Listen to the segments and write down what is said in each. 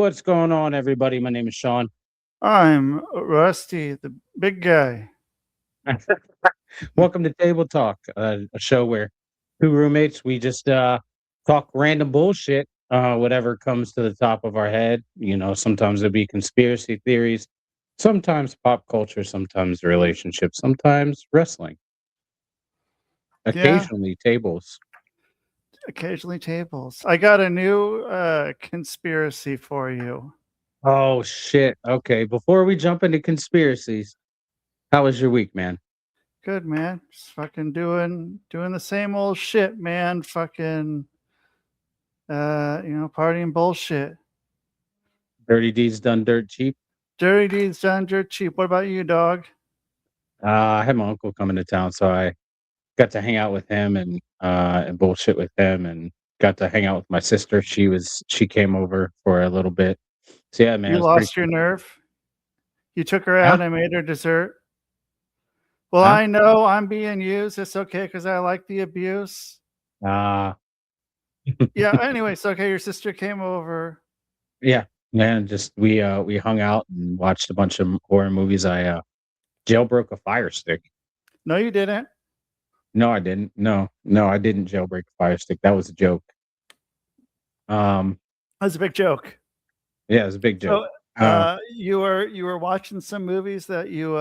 What's going on, everybody? My name is Sean. I'm Rusty, the big guy. Welcome to Table Talk, a show where two roommates we just talk random bullshit, whatever comes to the top of our head. Sometimes it'll be conspiracy theories, sometimes pop culture, sometimes relationships, sometimes wrestling, Yeah, occasionally tables. occasionally tables. I got a new conspiracy for you. Oh shit! Okay, before we jump into conspiracies, how was your week, man? Good man, just fucking doing the same old shit, man. Fucking partying bullshit. Dirty deeds done dirt cheap. Dirty deeds done dirt cheap. What about you, dog? I had my uncle coming to town, so I got to hang out with him and bullshit with him, and got to hang out with my sister. She came over for a little bit. So yeah, man, it You was pretty lost your cool. nerve. You took her Huh? out and made her dessert. Well, Huh? I know I'm being used. It's okay because I like the abuse. Uh Yeah. Anyways, okay. Your sister came over. yeah, man. Just we hung out and watched a bunch of horror movies. I jailbroke a fire stick. No, you didn't. No, I didn't. No, I didn't jailbreak a fire stick. That was a joke. Um, That's a big joke. yeah, it was a big joke. So, Uh, you were watching some movies that you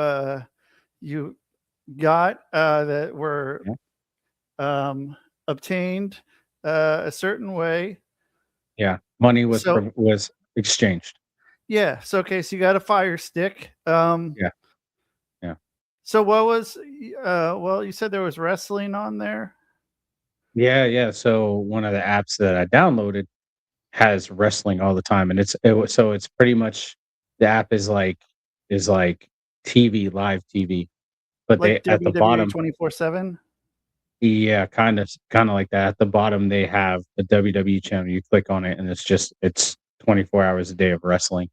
got, that were, yeah, um, obtained, a certain way. yeah. Money So was exchanged. yeah, so, okay, so you got a fire stick. Yeah, yeah. So what was well, you said there was wrestling on there? Yeah, yeah. So one of the apps that I downloaded has wrestling all the time, and it's pretty much the app is like TV, live TV, but Like they at the WWE bottom, 24/7? yeah, kind of like that. At the bottom, they have a WWE channel. You click on it, and it's 24 hours a day of wrestling.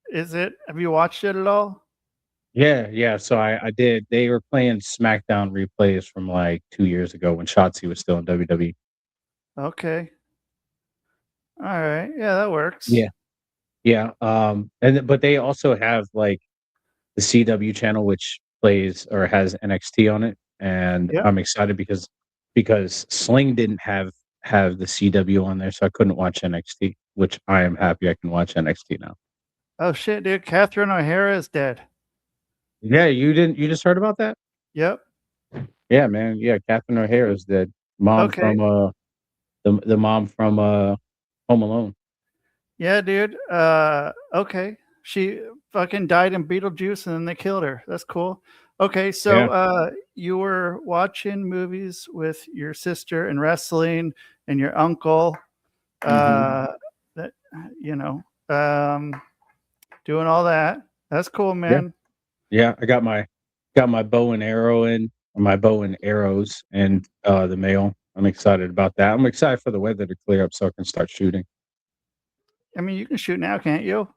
Is it Have you watched it at all? Yeah, yeah. So I did. They were playing SmackDown replays from like 2 years ago when Shotzi was still in WWE. Okay. Alright. Yeah, that works. Yeah, yeah. But they also have like the CW channel, which plays or has NXT on it, and Yep. I'm excited because Sling didn't have the CW on there, so I couldn't watch NXT, which I am happy I can watch NXT now. Oh, shit, dude, Catherine O'Hara is dead. Yeah, you just heard about that? Yep. Yeah, man. Yeah, Catherine O'Hara is the mom Okay. from the mom from Home Alone. Yeah, dude. Okay. She fucking died in Beetlejuice and then they killed her. That's cool. Okay, so Yeah. you were watching movies with your sister and wrestling and your uncle. Hmm. Uh that you know, um doing all that. That's cool, Yeah. man. Yeah. I got my bow and arrow in my bow and arrows and the mail. I'm excited about that. I'm excited for the weather to clear up so I can start shooting. I mean, you can shoot now, can't you?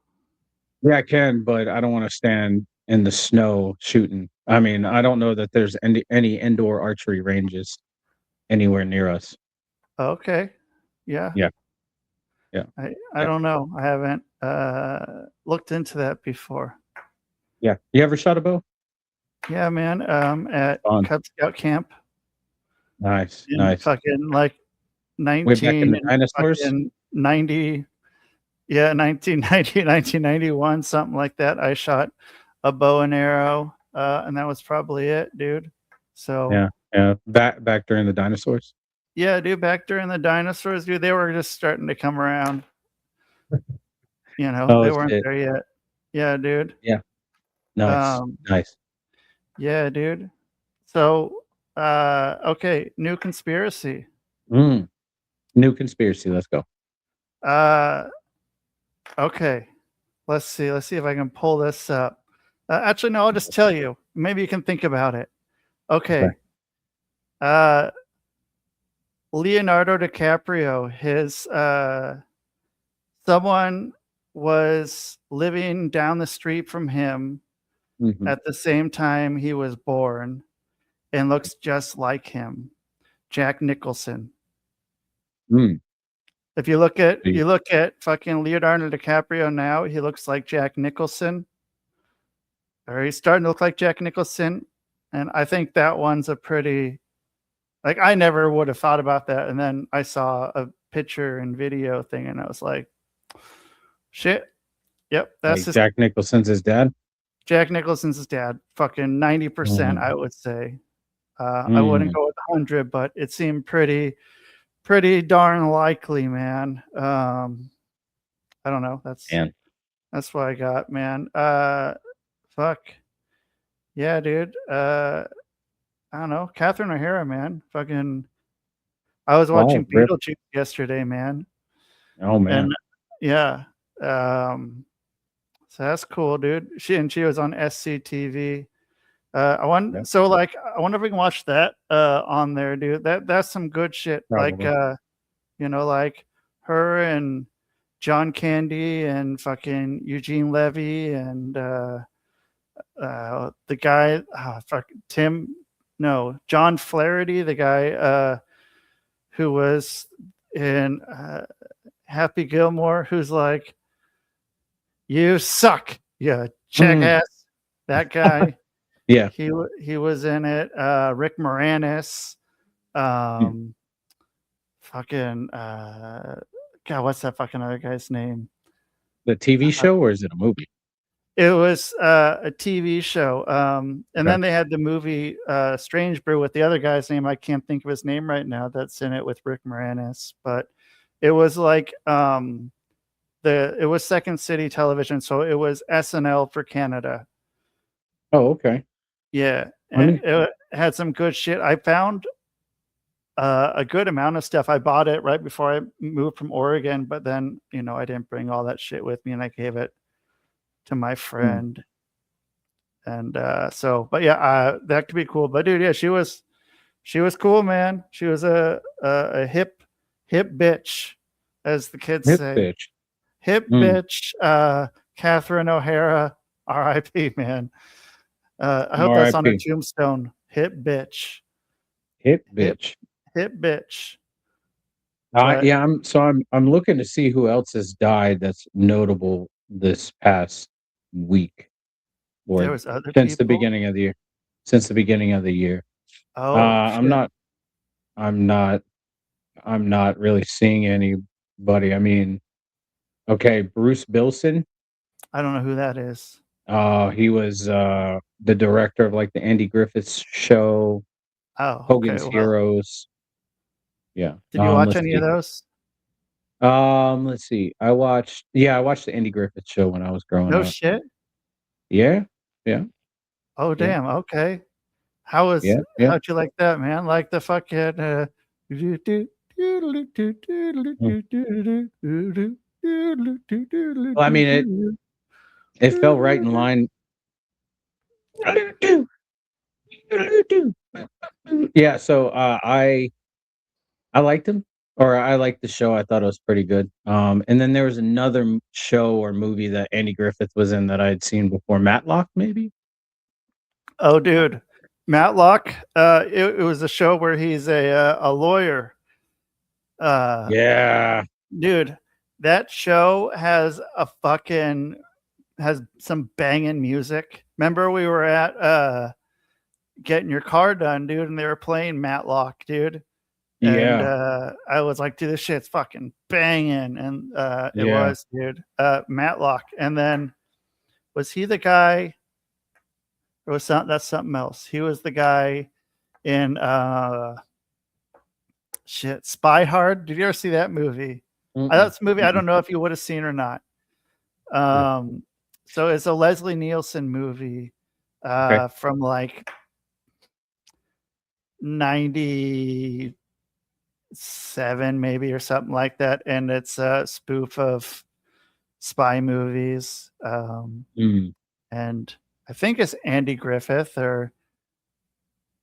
Yeah, I can, but I don't wanna stand in the snow shooting. I mean, I don't know that there's any indoor archery ranges anywhere near us. Okay. Yeah. Yeah, yeah, I yeah, don't know. I haven't looked into that before. yeah. You ever shot a bow? Yeah, man. At Fun. Cub Scout camp Nice, in nice. fucking like Way back in 19 the and dinosaurs? fucking 90. Yeah, 1990, 1991, something like that. I shot a bow and arrow, and that was probably it, dude. So Yeah, yeah. Back during the dinosaurs? yeah, dude, back during the dinosaurs, dude, they were just starting to come around. Oh, They weren't shit. there yet. Yeah, dude. Yeah. Nice, Um, nice. yeah, dude. So, okay, new conspiracy. Mm, new conspiracy, let's go. Uh, okay, let's see if I can pull this up. Actually, no, I'll just tell you. Maybe you can think about it. Okay. Okay. Uh, Leonardo DiCaprio, his someone was living down the street from him Mhm. at the same time he was born and looks just like him. Jack Nicholson. Mm. If you look at fucking Leonardo DiCaprio now, he looks like Jack Nicholson, or he's starting to look like Jack Nicholson, and I think that one's a pretty like I never would have thought about that, and then I saw a picture and video thing, and I was like, shit, yep, that's Like Jack Nicholson's his dad. Jack Nicholson's his dad. Fucking 90%, I would say. I wouldn't go with 100, but it seemed pretty darn likely, man. I don't know. That's what I got, man. Fuck. Yeah, dude. I don't know. Catherine O'Hara, man. Fucking I was watching Beetlejuice yesterday, man. Oh man. And yeah. So that's cool, dude. She was on SCTV. I wonder if we can watch that on there, dude. That's some good shit. Probably. Like like her and John Candy and fucking Eugene Levy and the guy John Flaherty, the guy who was in Happy Gilmore, who's like, you suck, you jackass. That guy. Yeah. He was in it. Rick Moranis. Fucking God, what's that fucking other guy's name? The TV show, or is it a movie? It was a TV show. And then they had the movie Strange Brew with the other guy's name. I can't think of his name right now. That's in it with Rick Moranis. But it was like it was Second City Television, so it was SNL for Canada. Oh, okay. Yeah, and it had some good shit. I found a good amount of stuff. I bought it right before I moved from Oregon, but then I didn't bring all that shit with me, and I gave it to my friend. And but yeah, that could be cool. But dude, yeah, she was cool, man. She was a hip bitch, as the kids say. Hip bitch. Catherine O'Hara, R.I.P. man. I hope that's on her tombstone. Hip bitch. Hip bitch. Hip bitch. Yeah, I'm looking to see who else has died that's notable this past week, or there was other since people? the beginning of the year. Since the beginning of the year. Oh, I'm not really seeing anybody. I mean, okay, Bruce Bilson. I don't know who that is. He was the director of like the Andy Griffiths show. Oh, Hogan's Heroes. Yeah. Did you watch any of those? Let's see. I watched the Andy Griffith show when I was growing up. No shit. Yeah. Oh damn. Yeah. Okay. How'd you like that, man? Like the fucking Well, I mean it fell right in line. Yeah, so I liked him, or I liked the show. I thought it was pretty good. And then there was another show or movie that Andy Griffith was in that I had seen before, Matlock, maybe. Oh, dude, Matlock. It was a show where he's a lawyer. Yeah, dude, that show has some banging music. Remember we were at getting your car done, dude, and they were playing Matlock, dude. And I was like, dude, this shit's fucking banging. And it was, dude. Matlock. And then was he the guy? Or that's something else. He was the guy in Spy Hard. Did you ever see that movie? That's a movie I don't know if you would have seen or not. So it's a Leslie Nielsen movie from like 97 maybe, or something like that, and it's a spoof of spy movies. And I think it's Andy Griffith, or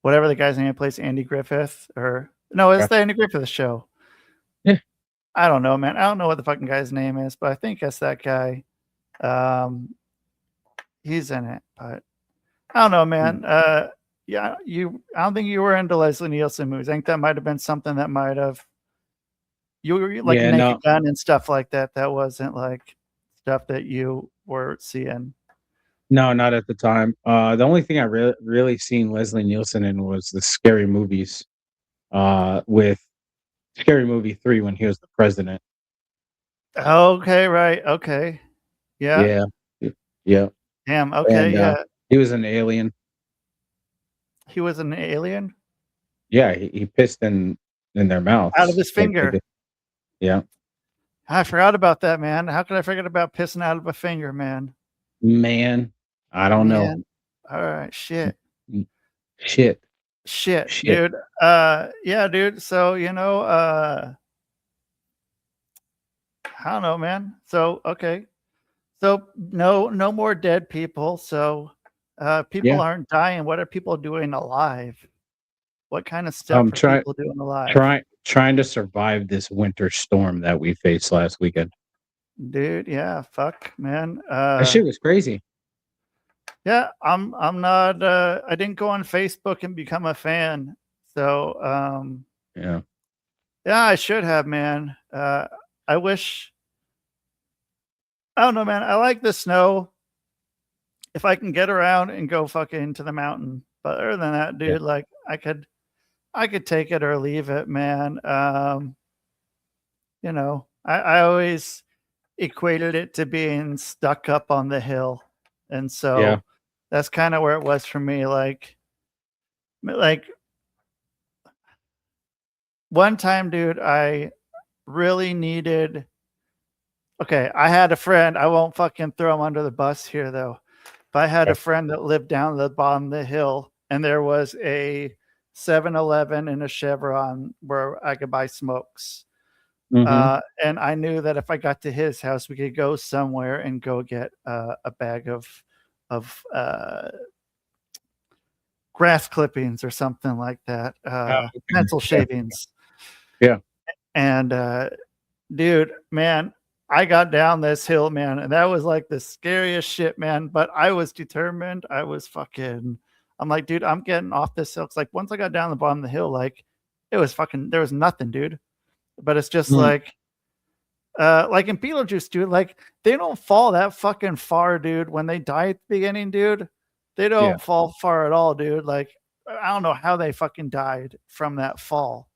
whatever the guy's name plays Andy Griffith, or no, it's the Andy Griffith show. Yeah. I don't know, man. I don't know what the fucking guy's name is, but I think that's that guy. He's in it, but I don't know, man. Yeah, I don't think you were into Leslie Nielsen movies. I think that might have been something that might have You were like Yeah, Naked no, Gun and stuff like that. That wasn't like stuff that you were seeing. no, not at the time. The only thing I really seen Leslie Nielsen in was the Scary Movies, with Scary Movie 3 when he was the president. Okay, right. Okay. Yeah. Yeah. Yeah, Damn. Okay. and, Yeah. he was an alien. He was an alien Yeah, he pissed in their out of mouths. his finger. Yeah. I forgot about that, man. How could I forget about pissing out of a finger, man? Man, I don't know. Man. All right. Shit. Mm, shit, Shit, shit. dude. Yeah, dude. So, I don't know, man. So, okay. So no more dead people. So people Yeah. aren't dying. What are people doing alive? What kind of stuff I'm are trying people doing alive? trying to survive this winter storm that we faced last weekend. Dude, yeah, fuck, man. That shit was crazy. Yeah, I'm not I didn't go on Facebook and become a fan. So Yeah. yeah, I should have, man. I wish I don't know, man. I like the snow if I can get around and go fucking to the mountain. But other than that, Yeah. dude, like I could take it or leave it, man. I always equated it to being stuck up on the hill. And Yeah. so that's kind of where it was for me. Like one time, dude, I really needed okay, I had a friend, I won't fucking throw him under the bus here though. But I had Yeah. a friend that lived down the bottom of the hill, and there was a 7-Eleven and a Chevron where I could buy smokes. Mhm. And I knew that if I got to his house, we could go somewhere and go get a bag of grass clippings or something like that, Oh, okay. pencil Yeah. shavings. Yeah. And dude, man, I got down this hill, man, and that was like the scariest shit, man. But I was determined. I was fucking. I'm like, dude, I'm getting off this hill. It's like once I got down the bottom of the hill, like it was fucking. There was nothing, dude. But it's just Mm. like in Beetlejuice, dude. Like they don't fall that fucking far, dude. When they die at the beginning, dude, they Yeah. don't fall far at all, dude. Like I don't know how they fucking died from that fall.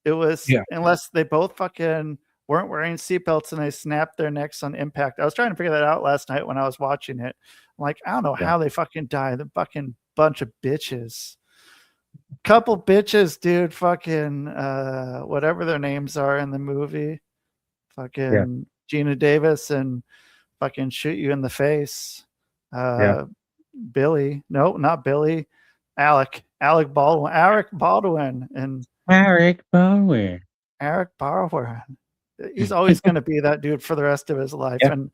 It was Yeah. unless they both fucking weren't wearing seatbelts and they snapped their necks on impact. I was trying to figure that out last night when I was watching it. I'm like, I don't know Yeah. how they fucking died. The fucking bunch of bitches. Couple bitches, dude, fucking whatever their names are in the movie. Yeah. Fucking Gina Davis and fucking shoot you in the face. Yeah. Billy. No, not Billy. Alec. Alec Baldwin. Alec Baldwin and Eric Bower. Eric Bauer. He's always going to be that dude for the rest of his life, Yeah. and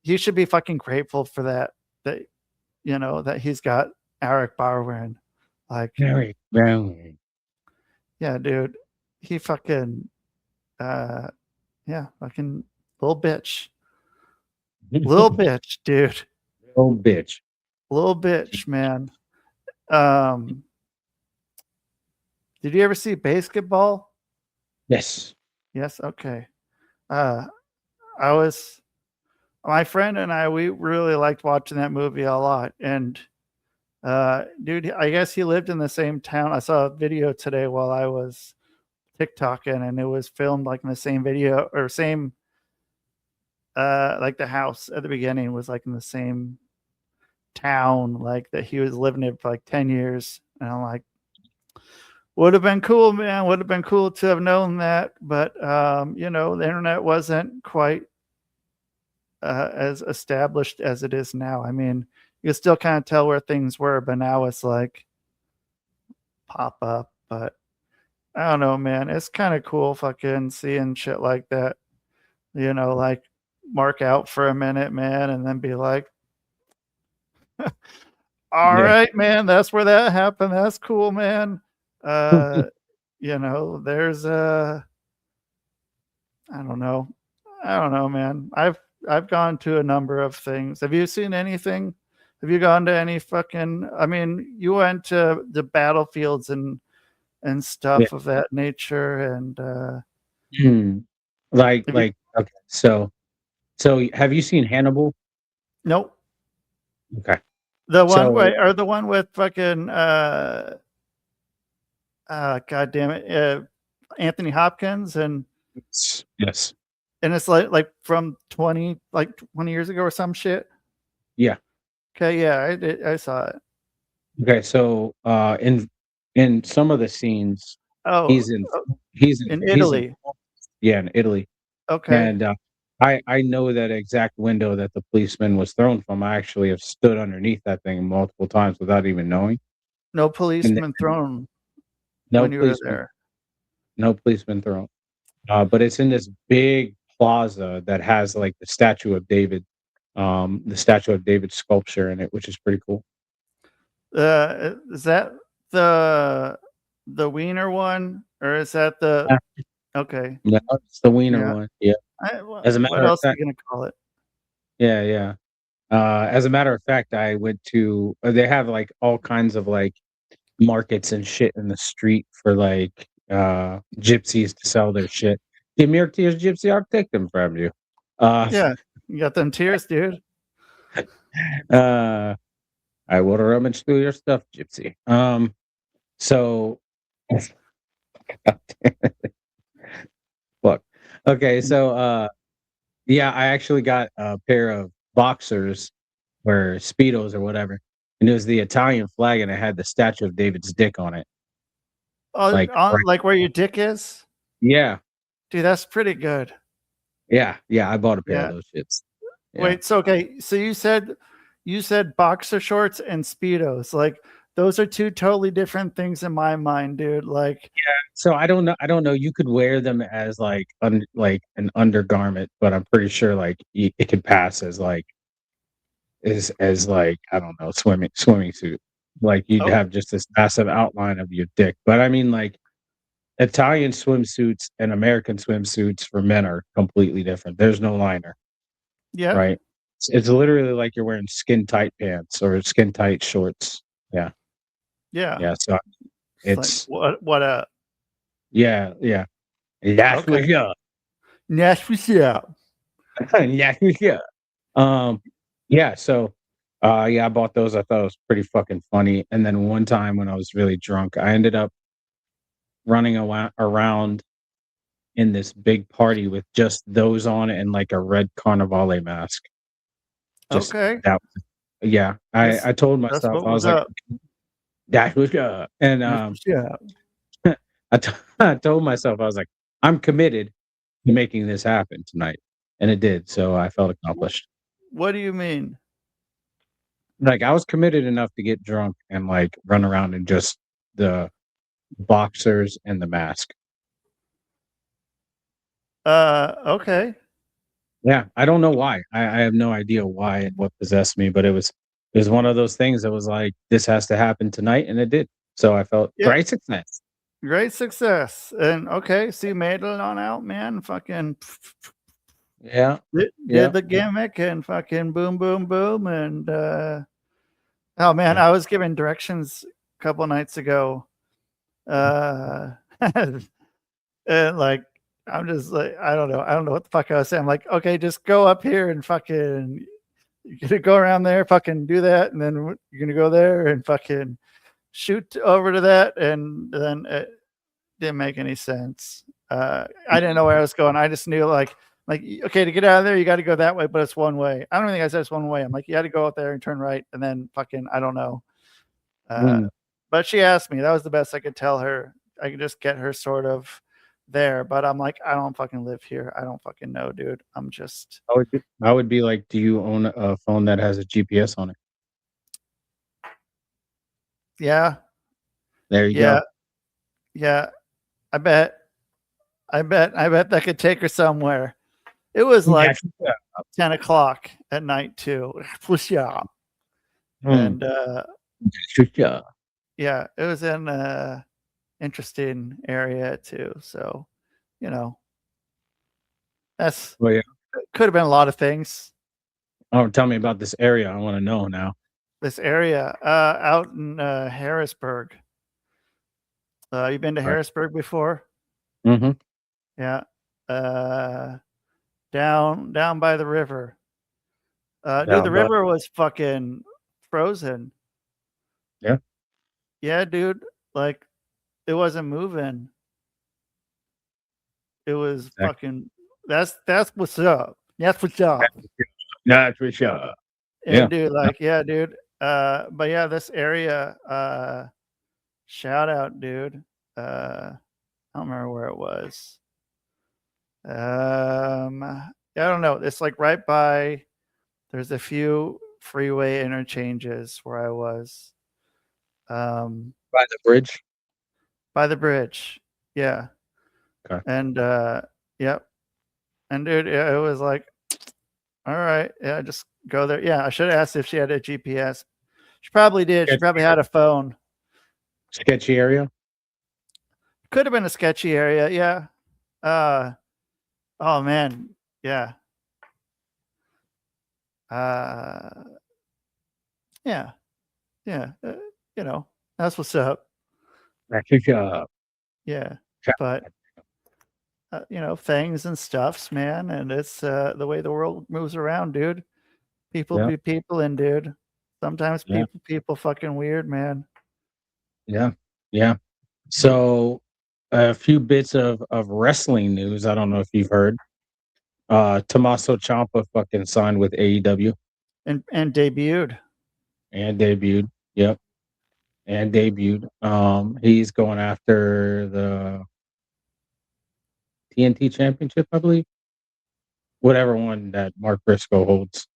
he should be fucking grateful for that. That that he's got Eric Bauer. Like, Eric Bower. yeah, dude, he fucking, uh, yeah, fucking little bitch, dude, Old bitch. little bitch, man. Um, did you ever see Basketball? Yes. Yes. Okay. Uh, I was my friend and I, we really liked watching that movie a lot. And dude, I guess he lived in the same town. I saw a video today while I was TikToking, and it was filmed like in the same video or same like the house at the beginning was like in the same town, like that he was living in for like 10 years. And I'm like, would have been cool, man. Would have been cool to have known that. But the internet wasn't quite as established as it is now. I mean, you can still kind of tell where things were, but now it's like pop up. But I don't know, man. It's kind of cool fucking seeing shit like that, like mark out for a minute, man, and then be like, all Yeah. right, man, that's where that happened. That's cool, man. There's I don't know. I don't know, man. I've gone to a number of things. Have you seen anything? Have you gone to any fucking I mean, you went to the battlefields and Yeah. stuff of that nature and Mm. Have you Okay, so have you seen Hannibal? Nope. Okay. The one So way or the one with fucking, god damn it, Anthony Hopkins, yes. and it's from 20 years ago or some shit? Yeah. Okay, yeah, I saw it. Okay, so, in some of the scenes, Oh, he's in oh, in he's in Italy. yeah, in Italy, Okay. and, I know that exact window that the policeman was thrown from. I actually have stood underneath that thing multiple times without even knowing, No and policeman thrown no when you were policeman there. no policeman thrown. But it's in this big plaza that has, like, the Statue of David sculpture in it, which is pretty cool. Is that the Wiener one, or is that the Yeah. okay, No, it's the wiener yeah. one, yeah. As a What matter of else are fact you gonna call it? yeah, yeah. As a matter of fact, I went to they have, like, all kinds of, like, markets and shit in the street for, like, gypsies to sell their shit. "Give me your tears, gypsy, I'll take them from you." Uh, Yeah, you got them tears, dude. uh, "I will rummage through your stuff, gypsy." So fuck. Okay, so, yeah, I actually got a pair of boxers or Speedos or whatever, and it was the Italian flag, and it had the statue of David's dick on it, Oh, like, on right like where your dick is? yeah, Dude, that's pretty good. yeah, yeah, I bought a pair of Yeah. those shits. Yeah. Wait, so okay, so you said boxer shorts and Speedos, like, those are 2 totally different things in my mind, dude, like So I don't know, you could wear them as, like, an undergarment, but I'm pretty sure, like, it could pass as, like I don't know, swimming suit. Like, you'd oh, have just this massive outline of your dick, but I mean, like, Italian swimsuits and American swimsuits for men are completely different. There's no liner, yeah, right? It's literally like you're wearing skin tight pants or skin tight shorts. Yeah, yeah. yeah, so It's like, it's what a yeah, yeah. That's okay. what's up. That's what's up. That's what's up. Um, yeah, so, yeah, I bought those. I thought it was pretty fucking funny, and then one time when I was really drunk, I ended up running around in this big party with just those on and, like, a red Carnivale mask. Just Okay. that yeah, That's I told that's myself, what I was was like, up. "That was up," and, That's what's up. I told myself, I was like, "I'm committed to making this happen tonight," and it did, so I felt Wh accomplished. what do you mean? Like, I was committed enough to get drunk and, like, run around in just the boxers and the mask. Okay. Yeah, I don't know why. I have no idea why and what possessed me, but it was one of those things that was like, "This has to happen tonight," and it did. So I felt Yeah, great success. great success, and okay, so you made it on out, man, fucking Yeah, did yeah, the gimmick and fucking boom, boom, boom, and, oh, man, yeah. I was given directions a couple nights ago, uh, and, like, I'm just like, I don't know what the fuck I was saying, I'm like, "Okay, just go up here and fucking you're gonna go around there, fucking do that, and then you're gonna go there and fucking shoot over to that," and then it didn't make any sense. I didn't know where I was going. I just knew okay, to get out of there, you got to go that way, but it's one way. I don't think I said it's one way. I'm like, you got to go out there and turn right, and then fucking I don't know. Uh, Mm. but she asked me. That was the best I could tell her. I could just get her sort of there, but I'm like, I don't fucking live here. I don't fucking know, dude. I'm just I would be like, "Do you own a phone that has a GPS on it?" yeah, There you yeah, go. yeah. I bet, I bet that could take her somewhere. It was Yeah, like 10 o'clock at night too. Push up. mm, And yeah. yeah, it was in a interesting area too. So, you know, that's Well, yeah. could have been a lot of things. Oh, tell me about this area. I wanna know now. This area out in Harrisburg. You been to Right. Harrisburg before? Mhm. Yeah. uh, down by the river. Dude, the Down by, river was fucking frozen. yeah, Yeah, dude. Like it wasn't moving. It was exactly. fucking. That's what's up. That's what's up. Not for sure. Yeah. And dude, like, yeah, dude. But yeah, this area. Shout out, dude. I don't remember where it was. Yeah, I don't know. It's like right by. There's a few freeway interchanges where I was. By the bridge. By the bridge. Yeah. Okay. And yep. And dude, yeah, it was like, all right, yeah, just go there. Yeah, I should have asked if she had a GPS. She probably did. She probably had a phone. Sketchy area. Could have been a sketchy area. Yeah. Oh man. Yeah. Uh, yeah. Yeah. That's what's up. Not for sure. Yeah. But things and stuffs, man, and it's the way the world moves around, dude. People Yeah. be people, and dude, sometimes Yeah. people fucking weird, man. Yeah. Yeah. So a few bits of wrestling news. I don't know if you've heard. Tommaso Ciampa fucking signed with AEW And debuted. and debuted. Yep. And debuted. He's going after the TNT championship, I believe. Whatever one that Mark Briscoe holds.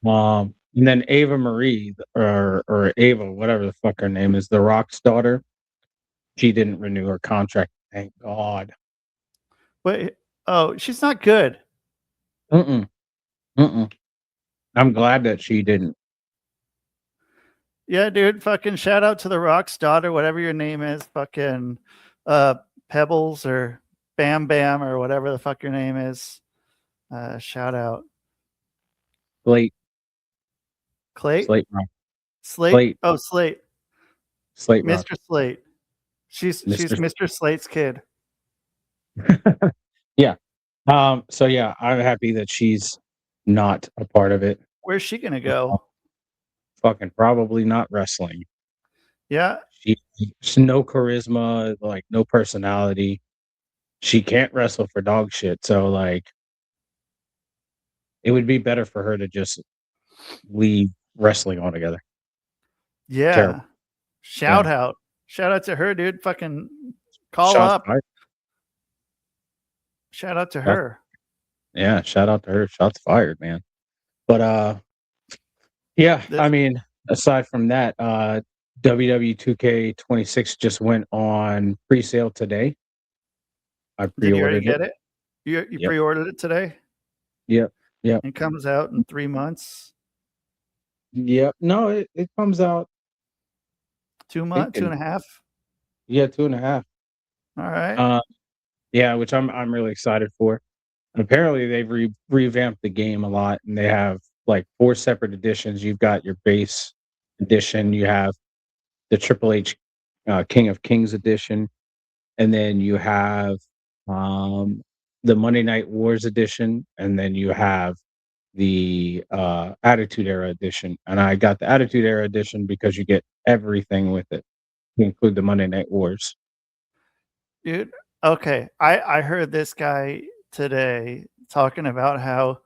And then Ava Marie or Ava, whatever the fuck her name is, the Rock's daughter. She didn't renew her contract. Thank God. Wait, oh, she's not good. Mm-mm. Mm-mm. I'm glad that she didn't. Yeah, dude, fucking shout out to the Rock's daughter, whatever your name is, fucking Pebbles or Bam Bam or whatever the fuck your name is. Shout out. Slate. Clay? Slate Rock. Slate? Slate. Oh, Slate. Slate Rock. Mr. Slate. She's Mr. Mr. Slate's kid. Yeah. So yeah, I'm happy that she's not a part of it. Where's she gonna go? Fucking probably not wrestling. Yeah. She's no charisma, like no personality. She can't wrestle for dog shit. So like it would be better for her to just leave wrestling altogether. Yeah. Terrible. Shout Yeah. out. Shout out to her, dude. Fucking call Shots up. fired. Shout out to Shots- her. Yeah, shout out to her. Shots fired, man. But yeah, I mean, aside from that, WWE 2K26 just went on pre-sale today. I Did you already pre-ordered get it. it? You Yep. pre-ordered it today? Yep. Yep. It comes out in 3 months. Yep. No, it comes out 2 months, thinking, 2.5. yeah, 2.5. All right. Yeah, which I'm really excited for. And apparently they've revamped the game a lot, and they have like 4 separate editions. You've got your base edition, you have the Triple H King of Kings edition, and then you have the Monday Night Wars edition, and then you have the Attitude Era edition. And I got the Attitude Era edition because you get everything with it, to include the Monday Night Wars. Dude, okay. I heard this guy today talking about how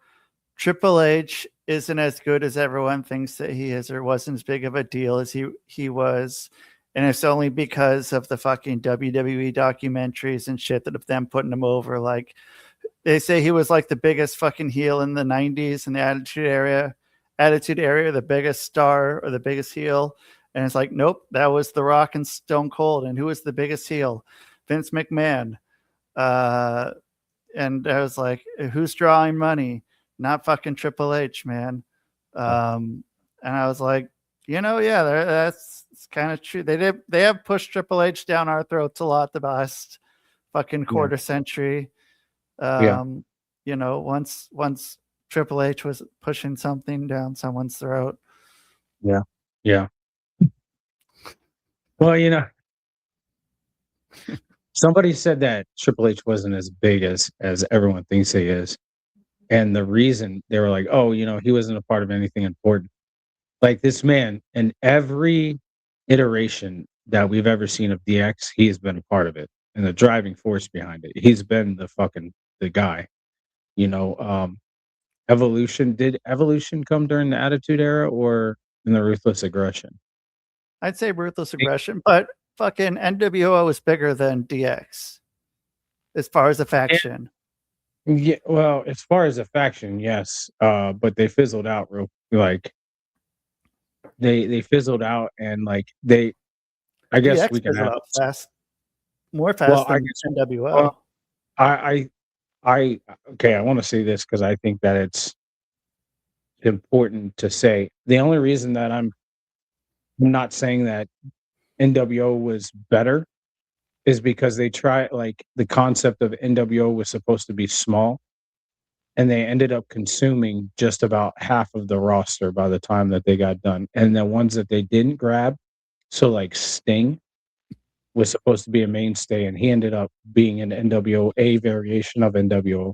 Triple H isn't as good as everyone thinks that he is, or wasn't as big of a deal as he was. And it's only because of the fucking WWE documentaries and shit that of them putting him over. Like they say he was like the biggest fucking heel in the 90s in the attitude area, the biggest star or the biggest heel. And it's like, nope, that was The Rock and Stone Cold. And who was the biggest heel? Vince McMahon. And I was like, who's drawing money? Not fucking Triple H, man. And I was like, yeah, that's kind of true. They have pushed Triple H down our throats a lot the past fucking quarter century. Once Triple H was pushing something down someone's throat. Yeah. Yeah. Well, Somebody said that Triple H wasn't as big as everyone thinks he is. And the reason they were like, "Oh, he wasn't a part of anything important." Like this man, in every iteration that we've ever seen of DX, he's been a part of it and the driving force behind it. He's been the guy. You know, did Evolution come during the Attitude Era or in the Ruthless Aggression? I'd say ruthless aggression, but fucking NWO is bigger than DX as far as a faction. Yeah, well, as far as a faction, yes, but they fizzled out real like they fizzled out and like I guess DX we can fizzled have out fast, more well, fast I than guess well, NWO. I okay, I want to say this because I think that it's important to say. The only reason that I'm not saying that NWO was better is because they try like the concept of NWO was supposed to be small and they ended up consuming just about half of the roster by the time that they got done. And the ones that they didn't grab, so like Sting was supposed to be a mainstay, and he ended up being an NWO, a variation of NWO.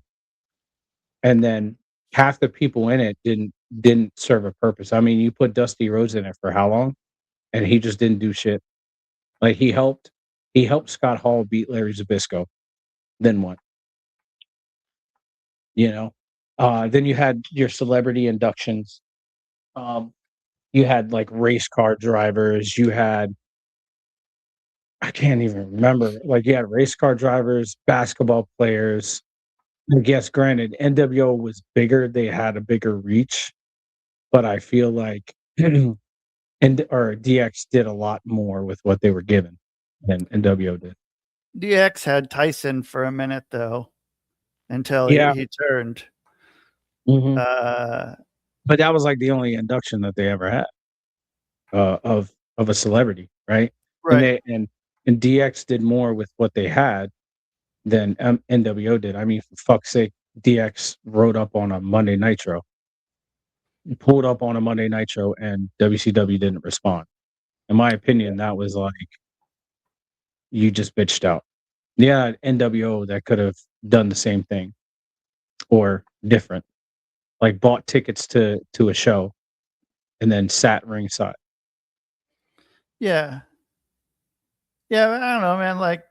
And then half the people in it didn't serve a purpose. I mean, you put Dusty Rhodes in it for how long? And he just didn't do shit. Like he helped Scott Hall beat Larry Zbyszko. Then what? You know? Then you had your celebrity inductions. Um, you had like race car drivers, you had I can't even remember. Like you had race car drivers, basketball players. I guess granted, NWO was bigger, they had a bigger reach, but I feel like or DX did a lot more with what they were given than NWO did. DX had Tyson for a minute though, until Yeah. he turned. Mhm. Uh, But that was like the only induction that they ever had of a celebrity, right? And right. they and DX did more with what they had than NWO did. I mean, for fuck's sake, DX rode up on a Monday Nitro, pulled up on a Monday Nitro, and WCW didn't respond. In my opinion, that was like you just bitched out. Yeah, NWO that could have done the same thing or different, like bought tickets to a show and then sat ringside. Yeah. Yeah, I don't know, man. Like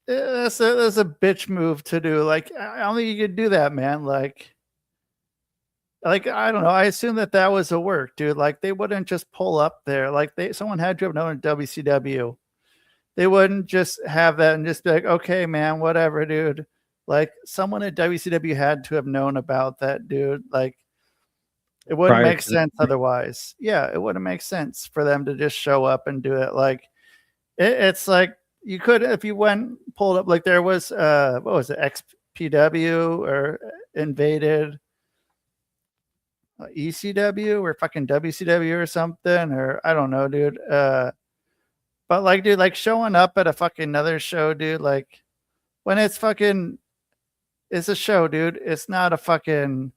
that's a bitch move to do. Like I don't think you could do that, man. Like I don't know. I assume that was a work, dude. Like they wouldn't just pull up there. Like someone had to have known WCW. They wouldn't just have that and just be like, okay, man, whatever, dude. Like someone at WCW had to have known about that, dude. Like it wouldn't Prior make to sense otherwise. Yeah, it wouldn't make sense for them to just show up and do it. Like it's like you could if you went pulled up like there was what was it XPW or invaded ECW or fucking WCW or something or I don't know, dude. But like, dude, like showing up at a fucking another show, dude. Like when it's a show, dude. It's not a fucking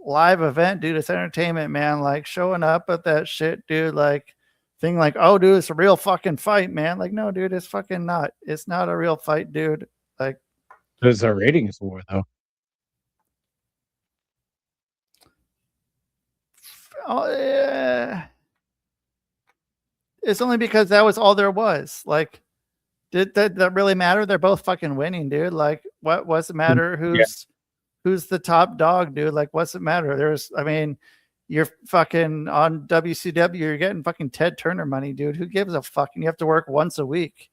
live event, dude. It's entertainment, man. Like showing up at that shit, dude. Like thing like, oh, dude, it's a real fucking fight, man. Like, no, dude, it's fucking not. It's not a real fight, dude. Like, there's a ratings war though. oh, yeah. It's only because that was all there was. Like, did that really matter? They're both fucking winning, dude. Like, what does it matter? Yeah, Who's the top dog, dude? Like, what's it matter? I mean, you're fucking on WCW. You're getting fucking Ted Turner money, dude. Who gives a fuck? And you have to work once a week.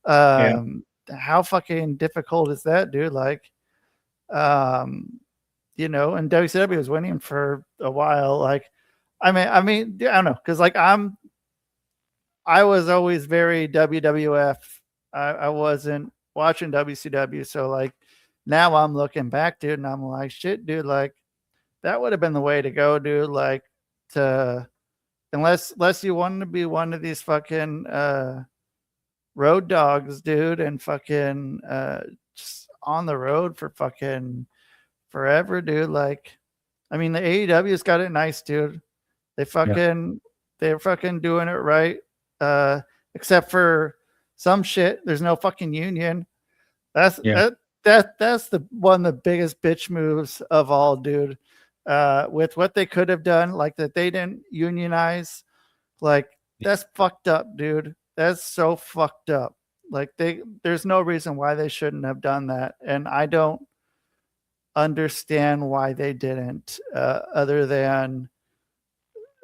yeah, How fucking difficult is that, dude? Like, um, and WCW was winning for a while. Like, I don't know, because like I was always very WWF. I wasn't watching WCW, so like now I'm looking back, dude, and I'm like, shit, dude, like that would have been the way to go, dude. Like to unless you wanted to be one of these fucking road dogs, dude, and fucking just on the road for fucking forever, dude. Like, I mean, the AEW's got it nice, dude. They yeah. fucking they're fucking doing it right. Uh, except for some shit. There's no fucking union. That's Yeah. that's the one of the biggest bitch moves of all, dude. With what they could have done, like that they didn't unionize, like that's fucked up, dude. That's so fucked up. Like there's no reason why they shouldn't have done that, and I don't understand why they didn't, other than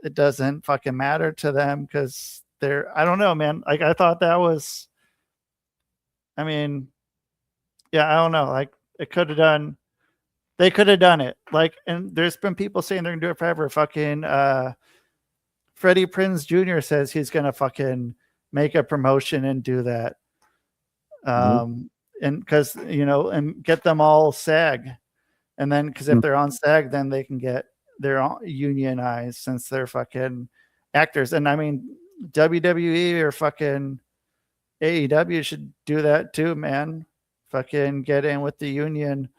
it doesn't fucking matter to them because they're, I don't know, man. Like I thought that was, I mean, yeah, I don't know. Like it could have done, they could have done it. Like, and there's been people saying they're gonna do it forever. Fucking Freddie Prinze Jr. says he's gonna fucking make a promotion and do that. And because and get them all SAG, and then because if they're on SAG, then they can get they're unionized since they're fucking actors. And I mean, WWE or fucking AEW should do that too, man. Fucking get in with the union.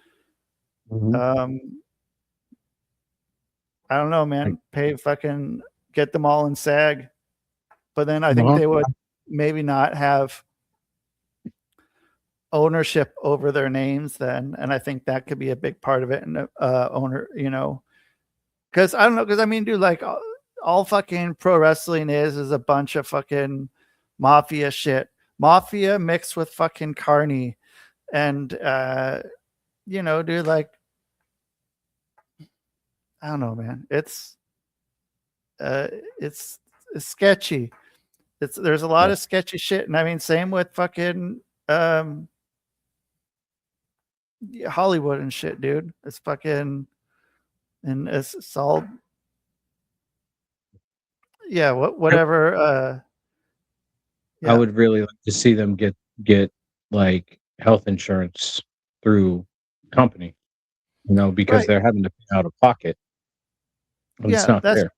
I don't know, man. Pay fucking get them all in SAG, but then I think they would maybe not have ownership over their names then, and I think that could be a big part of it. And owner, because I don't know, because I mean, dude, like all fucking pro wrestling is a bunch of fucking mafia shit, mafia mixed with fucking carny, and dude, like I don't know, man. It's sketchy. There's a lot of sketchy shit, and I mean, same with fucking Hollywood and shit, dude. It's fucking, and it's all, yeah, whatever. I would really like to see them get like health insurance through company, because Right. they're having to pay out of pocket. And it's not That's fair.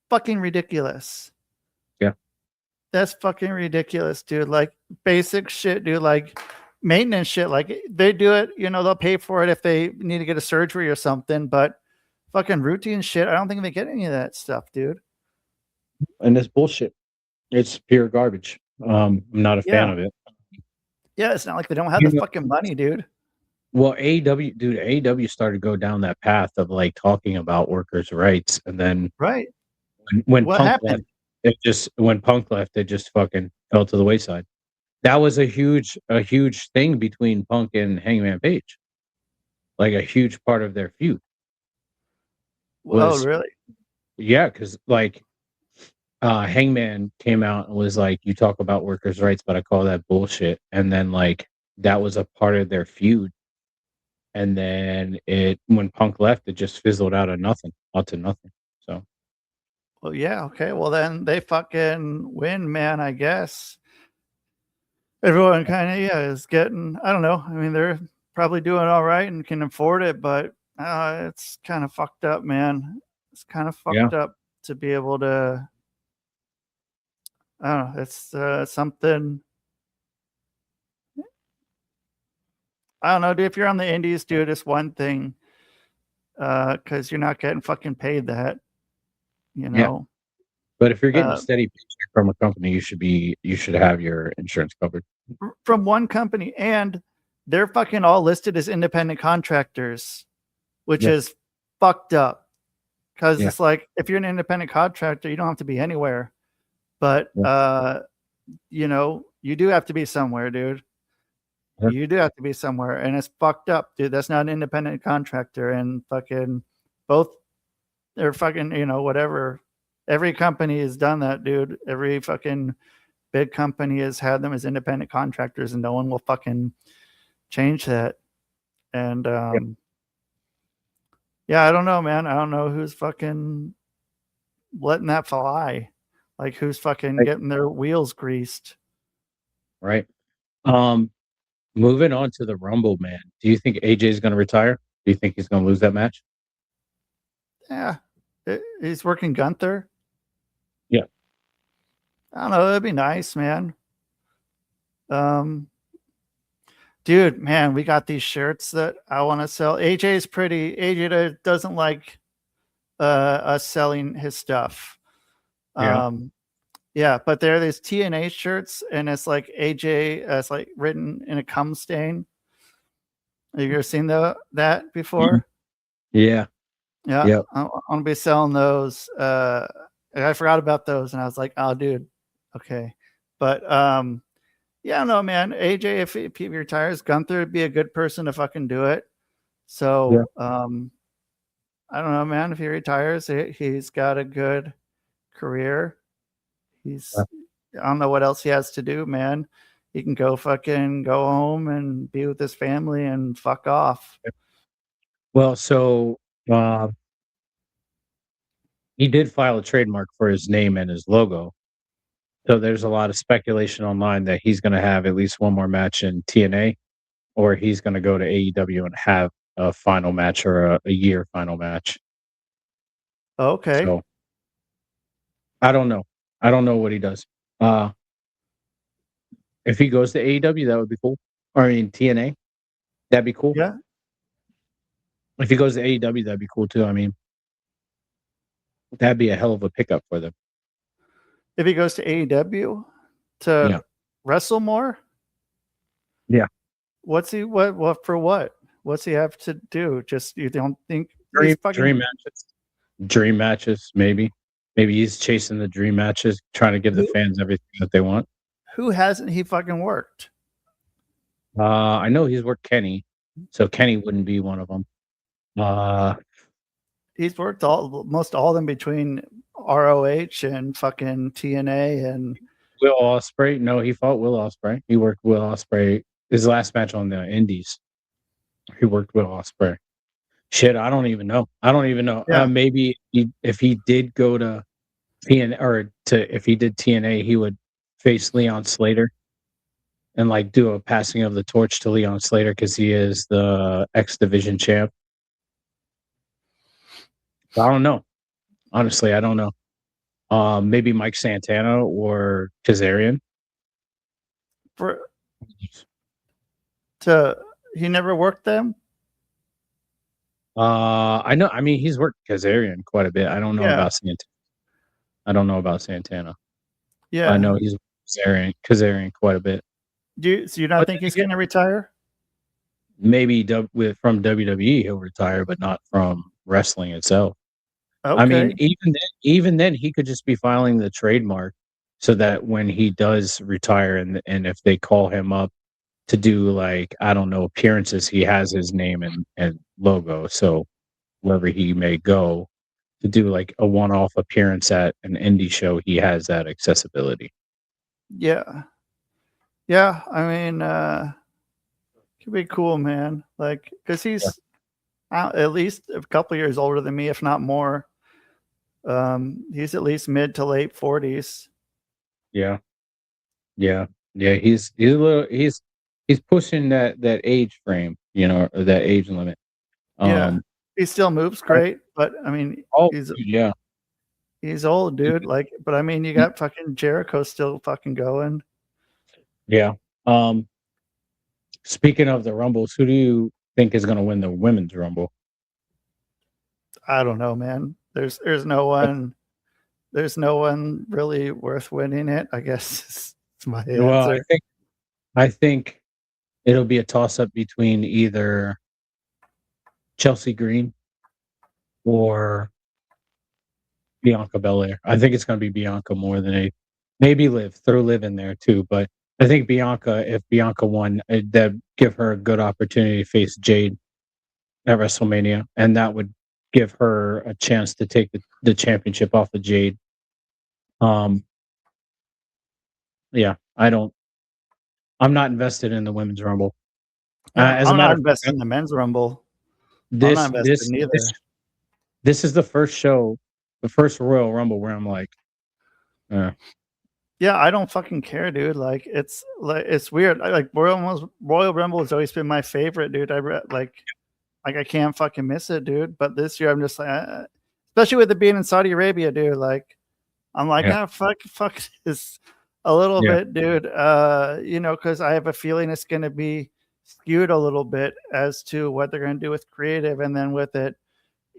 fucking ridiculous. Yeah. That's fucking ridiculous, dude. Like basic shit, dude. Like maintenance shit. Like they do it, they'll pay for it if they need to get a surgery or something, but fucking routine shit, I don't think they get any of that stuff, dude. And it's bullshit. It's pure garbage. I'm not a fan of it. Yeah, it's not like they don't have the fucking money, dude. Well, AEW started to go down that path of like talking about workers' rights, and then Right. when What Punk happened? left, when Punk left, it just fucking fell to the wayside. That was a huge thing between Punk and Hangman Page. Like a huge part of their feud Oh, was, really? yeah, because like Hangman came out and was like, "You talk about workers' rights, but I call that bullshit." And then like that was a part of their feud. And then when Punk left, it just fizzled out of nothing, out to nothing. So, Well, yeah, okay. Well, then they fucking win, man, I guess. Everyone kind of, is getting, I don't know. I mean, they're probably doing all right and can afford it, but it's kind of fucked up, man. It's kind of yeah, fucked up to be able to, I don't know. It's something, I don't know, dude. If you're on the indies, dude, it's one thing, because you're not getting fucking paid that, you yeah. know. But if you're getting a Uh, steady paycheck from a company, you should have your insurance covered. from one company, and they're fucking all listed as independent contractors, which Yeah, is fucked up. Because yeah, it's like if you're an independent contractor, you don't have to be anywhere, but yeah, you do have to be somewhere, dude. yeah, You do have to be somewhere, and it's fucked up, dude. That's not an independent contractor, and fucking both, they're fucking, whatever. Every company has done that, dude. Every fucking big company has had them as independent contractors, and no one will fucking change that. And yeah. yeah, I don't know, man. I don't know who's fucking letting that fly. Like who's fucking Right, getting their wheels greased. right. Um, Moving on to the Rumble, man. Do you think AJ is going to retire? Do you think he's going to lose that match? Yeah. He's working Gunther. Yeah, I don't know. That'd be nice, man. Um, dude, man, we got these shirts that I want to sell. AJ's pretty. AJ doesn't like us selling his stuff. yeah, Um, Yeah, but there are these TNA shirts, and it's like AJ. It's like written in a cum stain. Have you ever seen that before? Yeah. Yeah, Yep. I'm gonna be selling those. I forgot about those, and I was like, "Oh, dude, okay." But yeah, no, man. AJ, if he retires, Gunther would be a good person to fucking do it. Yeah. So I don't know, man. If he retires, he's got a good career. He's I don't know what else he has to do, man. He can go home and be with his family and fuck off. Well, so uh, he did file a trademark for his name and his logo. So there's a lot of speculation online that he's going to have at least one more match in TNA, or he's going to go to AEW and have a final match or a year final match. Okay. So I don't know. I don't know what he does. Uh, if he goes to AEW, that would be cool. Or I mean TNA, that'd be cool. Yeah. If he goes to AEW, that'd be cool too. I mean, that'd be a hell of a pickup for them. If he goes to AEW to Yeah. wrestle more, Yeah. what's he what for what? What's he have to do? Just you don't think Dream matches. Dream matches, maybe. Maybe he's chasing the dream matches, trying to give the fans everything that they want. who hasn't he fucking worked? I know he's worked Kenny, so Kenny wouldn't be one of them. He's worked most all of them between ROH and fucking TNA and Will Ospreay. No, he fought Will Ospreay. He worked Will Ospreay. His last match on the Indies. He worked Will Ospreay. Shit, I don't even know. Yeah. Maybe if he did go to if he did TNA, he would face Leon Slater and like do a passing of the torch to Leon Slater because he is the X Division champ. I don't know. Honestly, I don't know. Maybe Mike Santana or Kazarian. He never worked them. I know. I mean, he's worked Kazarian quite a bit. I don't know Yeah. about Santana. I don't know about Santana. Yeah. I know he's Kazarian quite a bit. So you don't think he's going to retire? Maybe from WWE he'll retire, but not from wrestling itself. Okay. I mean, even then, he could just be filing the trademark so that when he does retire, and if they call him up to do like I don't know appearances, he has his name and logo. So wherever he may go to do like a one-off appearance at an indie show, he has that accessibility. Yeah. Yeah. I mean, could be cool, man. Like, because he's at least a couple years older than me, if not more. He's at least mid to late 40s. Yeah. He's a little he's pushing that age frame, or that age limit. Yeah, he still moves great, but I mean, he's old, dude. Like, but I mean, you got fucking Jericho still fucking going. Yeah. Speaking of the Rumbles, who do you think is going to win the women's Rumble? I don't know, man. There's no one. There's no one really worth winning it. I guess it's my answer. Well, I think it'll be a toss up between either Chelsea Green or Bianca Belair. I think it's going to be Bianca more than maybe Liv. Throw Liv in there too, but I think if Bianca won, that'd give her a good opportunity to face Jade at WrestleMania, and that would give her a chance to take the championship off of Jade. Yeah, I'm not invested in the women's Rumble. As I'm a matter not invested in the men's Rumble. This I'm not invested in either. This is the first show, the first Royal Rumble where I'm like, yeah, I don't fucking care, dude. Like, it's weird. Royal Rumble has always been my favorite, dude. Like I can't fucking miss it, dude. But this year I'm just like, especially with it being in Saudi Arabia, dude. Like, I'm like, fuck this a little bit, dude. Because I have a feeling it's going to be skewed a little bit as to what they're going to do with creative, and then with it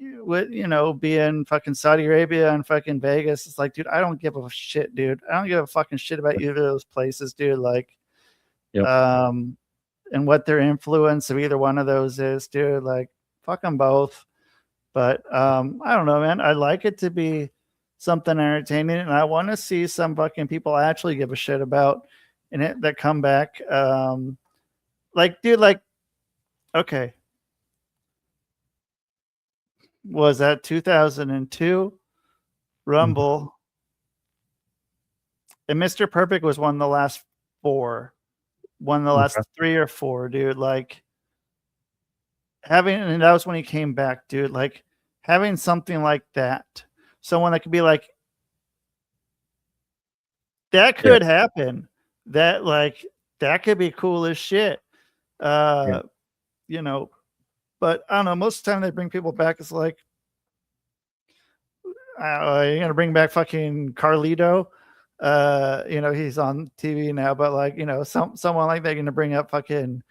with, be in fucking Saudi Arabia and fucking Vegas. It's like, dude, I don't give a shit, dude. I don't give a fucking shit about either of those places, dude. Like, Yep. And what their influence of either one of those is, dude. Like, fuck them both. But I don't know, man. I like it to be something entertaining, and I want to see some fucking people actually give a shit about in it that come back. Like, dude, like, okay, was that 2002 Rumble? And Mr. Perfect was one of the last four, one of the last 3 or 4, dude. Like, and that was when he came back, dude. Like, having something like that, someone that could be like, that could happen. That, like, that could be cool as shit. You know, but I don't know. Most of the time they bring people back, it's like, you're gonna bring back fucking Carlito. He's on TV now, but like, someone like they're gonna bring up fucking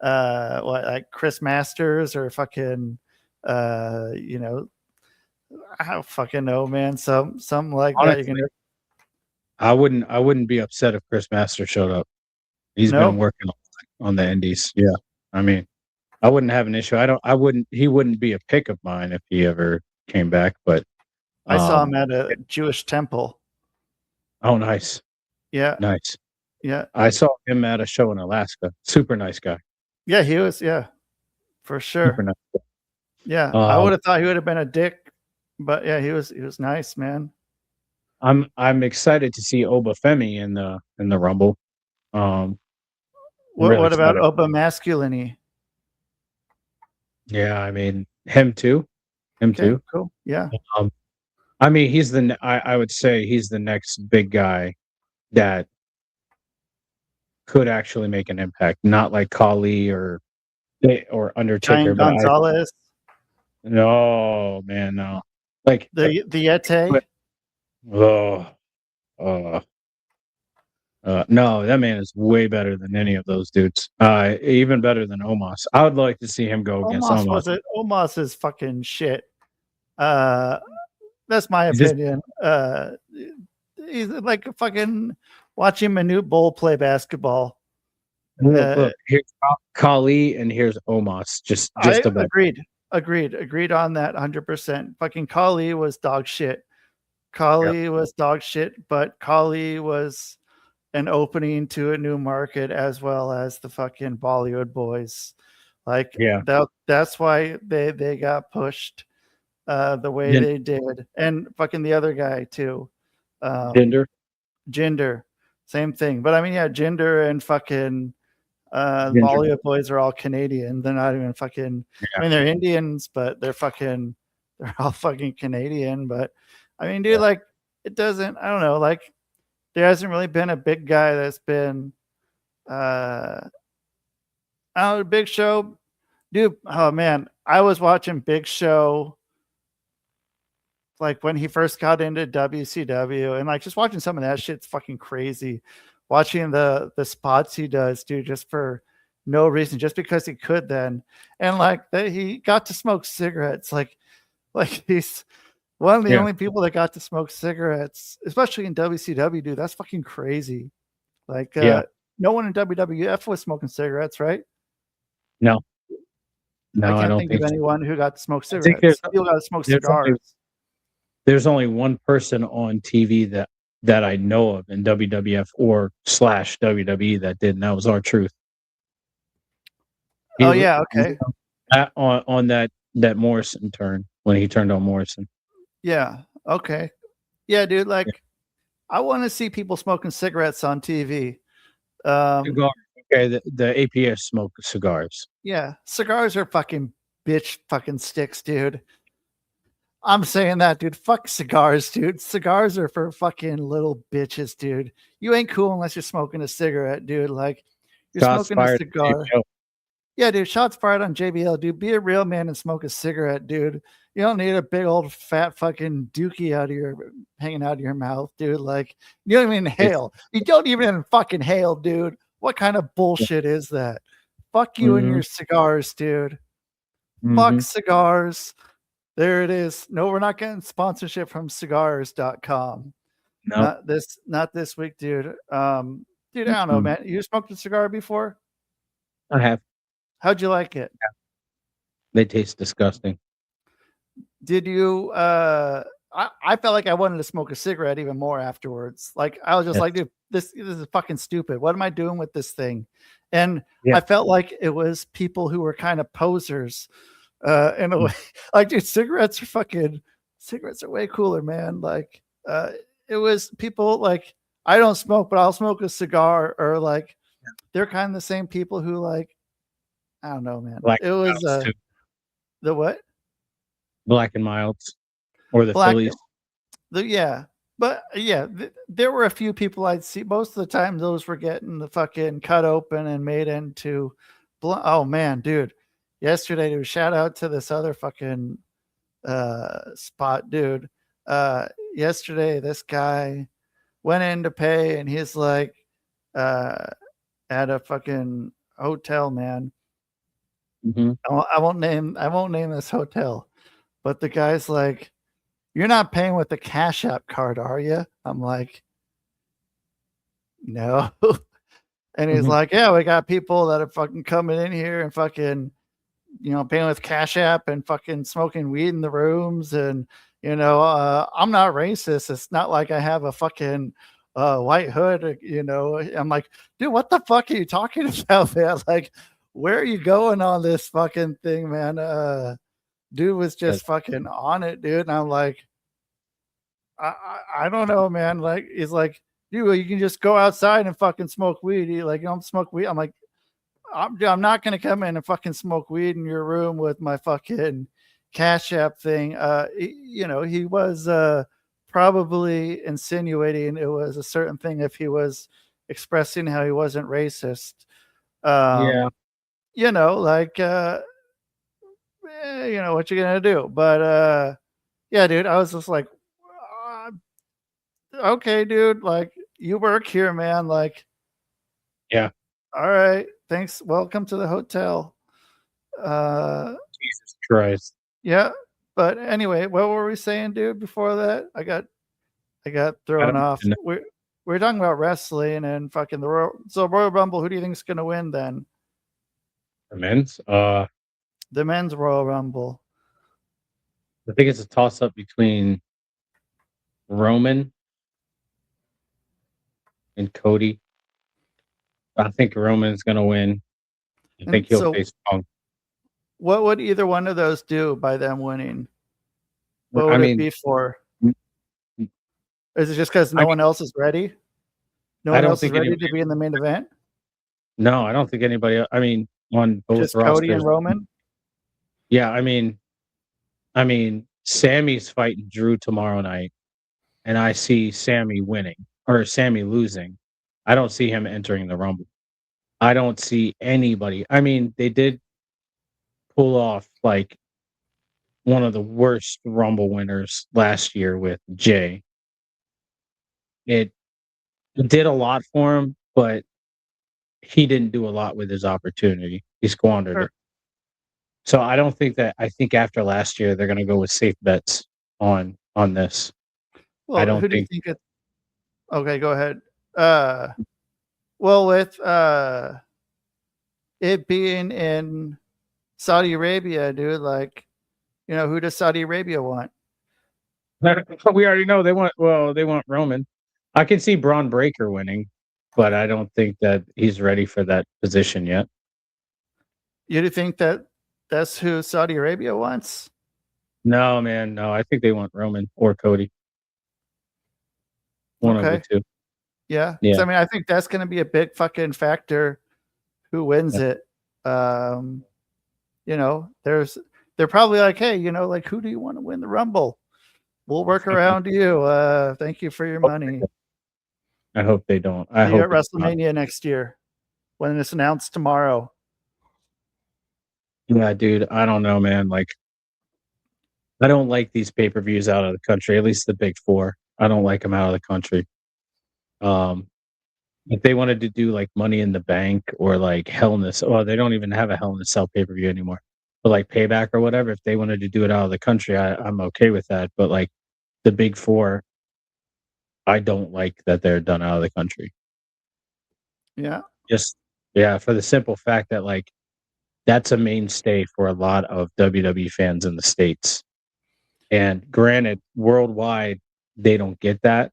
like Chris Masters or fucking I don't fucking know, man. Something like Honestly, that. You're gonna I wouldn't be upset if Chris Masters showed up. He's been working on the indies. Yeah. I mean, I wouldn't have an issue. He wouldn't be a pick of mine if he ever came back, but I saw him at a Jewish temple. Oh, nice. Yeah. Nice. Yeah. I saw him at a show in Alaska. Super nice guy. Yeah, he was. Yeah, for sure. Super nice. Yeah, I would have thought he would have been a dick, but yeah, he was nice, man. I'm excited to see Obafemi in the Rumble. What about Oba Masculinity? Yeah, I mean him too. Cool. Yeah. I mean I would say he's the next big guy that could actually make an impact, not like Khali or Undertaker. Giant Gonzalez. No, man, no. Like the Yeti. No, that man is way better than any of those dudes. Even better than Omos. I would like to see him go against Omos. Omos is fucking shit. That's my opinion. He's like fucking watching Manute Bol play basketball. Look, here's Khali and here's Omos. Just about. Agreed on that 100%. Fucking Khali was dog shit. Was dog shit, but Khali was an opening to a new market as well as the fucking Bollywood boys. Like, that's why they got pushed the way they did. And fucking the other guy too. Jinder. Same thing. But I mean, yeah, Jinder and fucking Bollywood boys are all Canadian. They're not even fucking I mean, they're Indians, but they're all fucking Canadian. But I mean, dude, like, it doesn't, I don't know, like, there hasn't really been a big guy that's been Big Show. Dude, oh man, I was watching Big Show like when he first got into WCW, and like just watching some of that shit's fucking crazy. Watching the spots he does, dude, just for no reason, just because he could then. And like he got to smoke cigarettes. Like he's one of the only people that got to smoke cigarettes, especially in WCW, dude. That's fucking crazy. Like, no one in WWF was smoking cigarettes, right? No, I can't think of anyone who got to smoke cigarettes. People got to smoke cigars. There's only one person on TV that I know of in WWF or /WWE that did, and that was R-Truth. Okay. On that Morrison turn, when he turned on Morrison. Yeah. Okay. Yeah, dude. Like, I want to see people smoking cigarettes on TV. Okay, the APS smoke cigars. Yeah, cigars are fucking bitch fucking sticks, dude. I'm saying that, dude. Fuck cigars, dude. Cigars are for fucking little bitches, dude. You ain't cool unless you're smoking a cigarette, dude. Like, you're smoking a cigar. Yeah, dude. Shots fired on JBL, dude. Be a real man and smoke a cigarette, dude. You don't need a big old fat fucking dookie hanging out of your mouth, dude. Like, you don't even inhale. You don't even fucking inhale, dude. What kind of bullshit is that? Fuck you and your cigars, dude. Fuck cigars. There it is. No, we're not getting sponsorship from cigars.com. No, Not this week, dude. Dude, I don't know, man. You smoked a cigar before? I have. How'd you like it? They taste disgusting. Did you I felt like I wanted to smoke a cigarette even more afterwards. Like I was just Yes. like, dude, this is fucking stupid. What am I doing with this thing? And Yeah. I felt like it was people who were kind of posers in a way. Like, dude, cigarettes are way cooler, man. Like it was people like I don't smoke, but I'll smoke a cigar, or like they're kind of the same people who like I don't know, man. Black It and was milds too. the what? Black and milds or the Black. Phillies. Yeah, but yeah, there were a few people I'd see. Most of the time, those were getting the fucking cut open and made into. Oh man, dude! Yesterday, dude, shout out to this other fucking spot, dude. Yesterday, this guy went in to pay, and he's like, uh, at a fucking hotel, man. Mm-hmm. I won't name this hotel, but the guy's like, "You're not paying with the Cash App card, are you?" I'm like, "No." And he's Mm-hmm. like, "Yeah, we got people that are fucking coming in here and fucking, paying with Cash App and fucking smoking weed in the rooms. And, I'm not racist. It's not like I have a fucking white hood, I'm like, dude, what the fuck are you talking about, man? Like, where are you going on this fucking thing, man? Dude was just fucking on it, dude. And I'm like, I don't know, man. Like, he's like, dude, you can just go outside and fucking smoke weed. He like, you don't smoke weed. I'm like, I'm not gonna come in and fucking smoke weed in your room with my fucking Cash App thing. He was probably insinuating it was a certain thing if he was expressing how he wasn't racist. Yeah. Like what you gonna do? But yeah, dude, I was just like, uh, okay, dude, like you work here, man. Like, Yeah. all right, thanks. Welcome to the hotel. Jesus Christ. Yeah, but anyway, what were we saying, dude? Before that, I got I thrown don't off. even know. We're talking about wrestling and fucking the Royal Rumble. Who do you think is gonna win then? The men's. The men's Royal Rumble. I think it's a toss up between Roman and Cody. I think Roman's gonna win. I think And he'll so, face Punk. what would either one of those do by them winning? What I would it mean, be for? mm, Is it just because I no mean, one else is ready? No I one don't else is think ready anybody. to be in the main event? No, I don't think anybody. I mean, on both Just Cody and rosters. Roman? Yeah, I mean, Sammy's fighting Drew tomorrow night, and I see Sammy winning or Sammy losing. I don't see him entering the Rumble. I don't see anybody. I mean, they did pull off like one of the worst Rumble winners last year with Jay. It did a lot for him, but he didn't do a lot with his opportunity. He squandered Sure. it. So I don't think that I think after last year they're gonna go with safe bets on this. I Well, don't who do you think think it? Okay, go ahead. Uh, well, with it being in Saudi Arabia, dude, like, who does Saudi Arabia want? we already know they want Roman. I can see Braun Breaker winning, but I don't think that he's ready for that position yet. You do think that that's who Saudi Arabia wants? No, man, no. I think they want Roman or Cody. One of the Okay. two. Yeah. So, Yeah. I mean, I think that's going to be a big fucking factor who wins Yeah. it. They're probably like, hey, like, who do you want to win the Rumble? We'll work around you. Thank you for your money. I hope they don't. I See you at hope it's not. WrestleMania next year when it's announced tomorrow. Yeah, dude. I don't know, man. Like, I don't like these pay-per-views out of the country, at least the big four. I don't like them out of the country. Um, if they wanted to do like Money in the Bank or like Hell in a Cell, well, they don't even have a Hell in a Cell pay-per-view anymore. But like Payback or whatever, if they wanted to do it out of the country, I'm okay with that. But like the big four, I don't like that they're done out of the country. Yeah. Just yeah, for the simple fact that like that's a mainstay for a lot of WWE fans in the States. And granted, worldwide they don't get that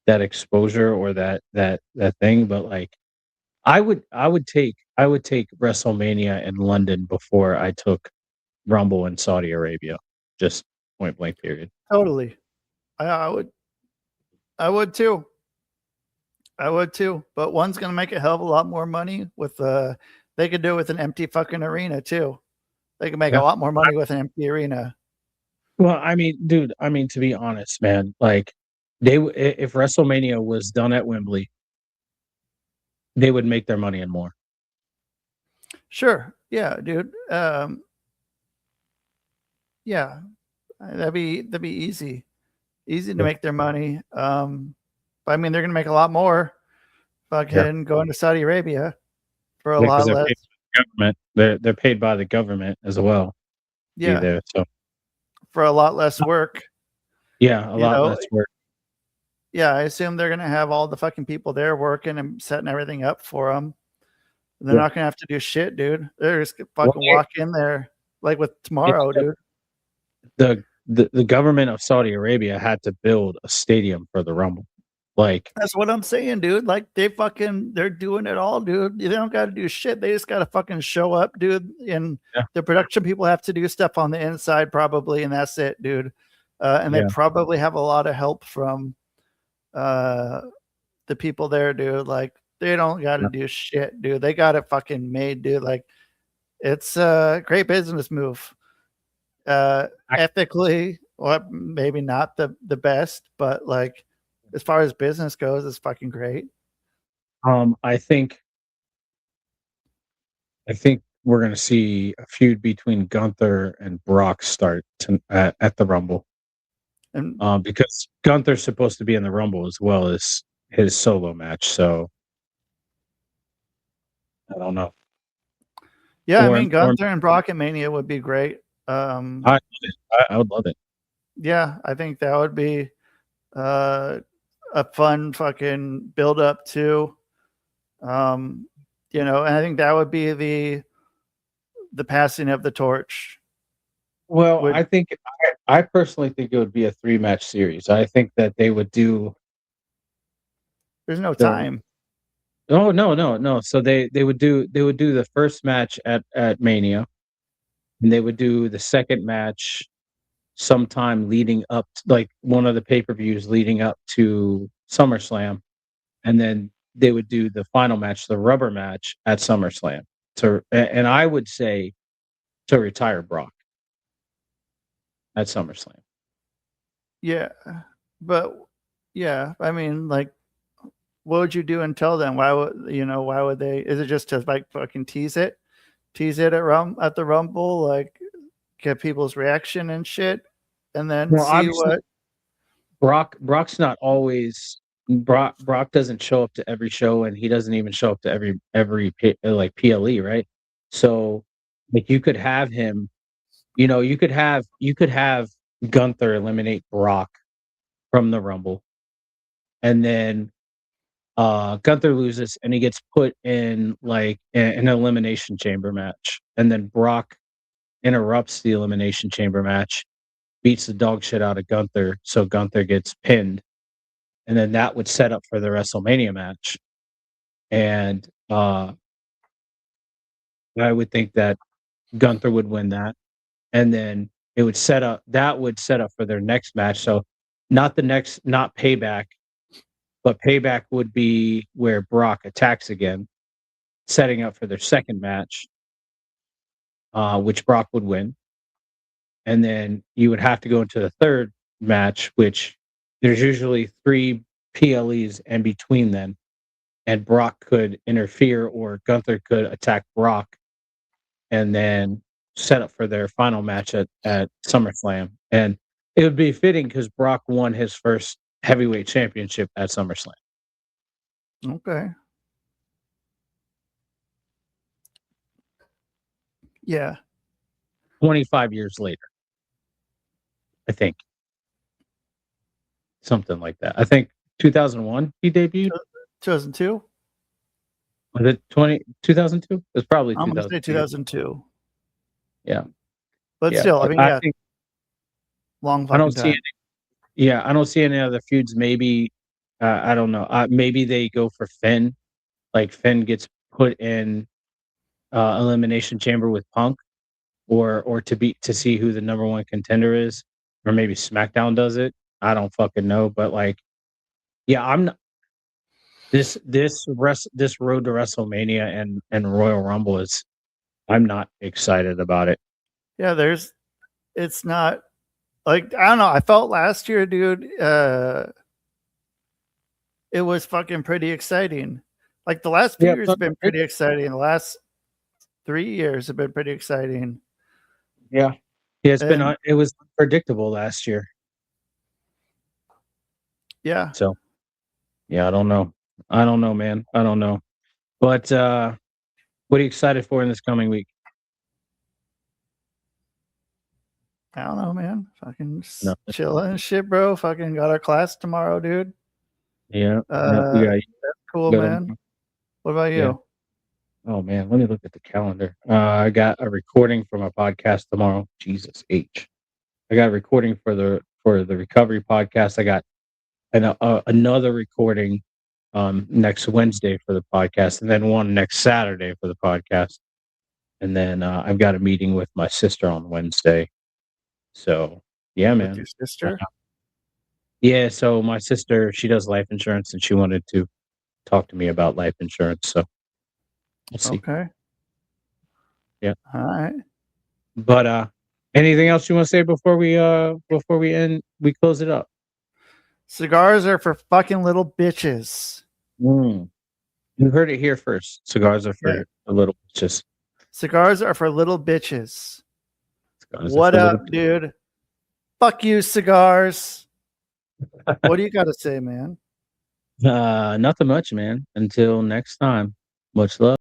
exposure or that thing, but like I would take WrestleMania in London before I took Rumble in Saudi Arabia. Just point blank period. Totally. I would. I would too. I would too. But one's gonna make a hell of a lot more money with they could do it with an empty fucking arena too. They could make a Yeah. lot more money with an empty arena. Well, I mean, dude, I mean to be honest, man, like if WrestleMania was done at Wembley, they would make their money and more. Sure. Yeah, dude. Yeah. That'd be easy. Easy to Yeah. make their money. But I mean they're gonna make a lot more Yeah. fucking going to Saudi Arabia for a Because lot they're less. paid by the government. They're paid by the government as well to be Yeah, there. So for a lot less work. yeah, a You lot know, less work. yeah, I assume they're gonna have all the fucking people there working and setting everything up for them. They're Yeah. not gonna have to do shit, dude. They're just gonna Well, fucking walk in there like with tomorrow, dude. the government of Saudi Arabia had to build a stadium for the Rumble. Like, That's what I'm saying, dude. Like they're doing it all, dude. They don't gotta do shit. They just gotta fucking show up, dude. And yeah, the production people have to do stuff on the inside probably, and that's it, dude. And they yeah, probably have a lot of help from uh the people there, dude. Like they don't gotta yeah. do shit, dude. They got it fucking made, dude. Like it's a great business move. I, Ethically, or maybe not the best, but like as far as business goes, it's fucking great. I think we're gonna see a feud between Gunther and Brock start at the Rumble. And Because Gunther's supposed to be in the Rumble as well as his solo match. So I don't know. yeah, I mean Or Gunther and Brock at Mania would be great. I would love it. Yeah, I think that would be uh, a fun fucking build up too. Um, and I think that would be the passing of the torch. Well, Would I personally think it would be a 3-match series. I think that they would do there's no the time. oh no. So they would do the first match at Mania, and they would do the second match sometime leading up to, like one of the pay-per-views leading up to SummerSlam, and then they would do the final match, the rubber match at SummerSlam. And I would say to retire Brock at SummerSlam. Yeah, but yeah, I mean, like, what would you do until then? Why would they? Is it just to like fucking tease it at the Rumble, like get people's reaction and shit, and then Well, see obviously what? Brock's not always Brock doesn't show up to every show, and he doesn't even show up to every like PLE, right? So like you could have him, you could have Gunther eliminate Brock from the Rumble, and then Gunther loses and he gets put in like an elimination chamber match, and then Brock interrupts the elimination chamber match, beats the dog shit out of Gunther, so Gunther gets pinned, and then that would set up for the WrestleMania match. And I would think that Gunther would win that, and then that would set up for their next match. So not Payback, but Payback would be where Brock attacks again, setting up for their second match, which Brock would win. And then you would have to go into the third match, which there's usually 3 PLEs in between them, and Brock could interfere or Gunther could attack Brock and then set up for their final match at SummerSlam. And it would be fitting because Brock won his first heavyweight championship at SummerSlam. Okay, yeah, 25 years later. I think something like that. I think 2001 he debuted. 2002. Was it 2002? It's probably I'm gonna say 2002. 2002. Yeah, But yeah. still, I mean, I yeah, think long I don't fucking see time. Yeah, I don't see any other feuds. Maybe I don't know. Maybe they go for Finn. Like Finn gets put in elimination chamber with Punk, or to see who the number one contender is, or maybe SmackDown does it. I don't fucking know, but like, yeah, I'm not, this road to WrestleMania and Royal Rumble is. I'm not excited about it. Yeah, it's not like, I don't know. I felt last year, dude, it was fucking pretty exciting. Like the last few Yeah, years have been pretty exciting. The last 3 years have been pretty exciting. yeah. It's been And it was predictable last year. yeah, So yeah, I don't know. I don't know, man. I don't know. But what are you excited for in this coming week? I don't know, man. Fucking No. chilling and shit, bro. Fucking got our class tomorrow, dude. Yeah. Yeah. We got That's cool, got 'em. man. What about Yeah. you? Oh man, let me look at the calendar. I got a recording from a podcast tomorrow. Jesus H. I got a recording for the recovery podcast. I got another recording next Wednesday for the podcast, and then one next Saturday for the podcast. And then I've got a meeting with my sister on Wednesday. So yeah, With man. your sister? Yeah, so my sister, she does life insurance and she wanted to talk to me about life insurance. So we'll see. Okay. Yeah. All right. But anything else you want to say before we close it up? Cigars are for fucking little bitches. You heard it here first. Cigars are Yeah. for a little bitches. Cigars are for little bitches. Cigars are What for up, dude? Fuck you, cigars. What do you got to say, man? Nothing much, man. Until next time. Much love.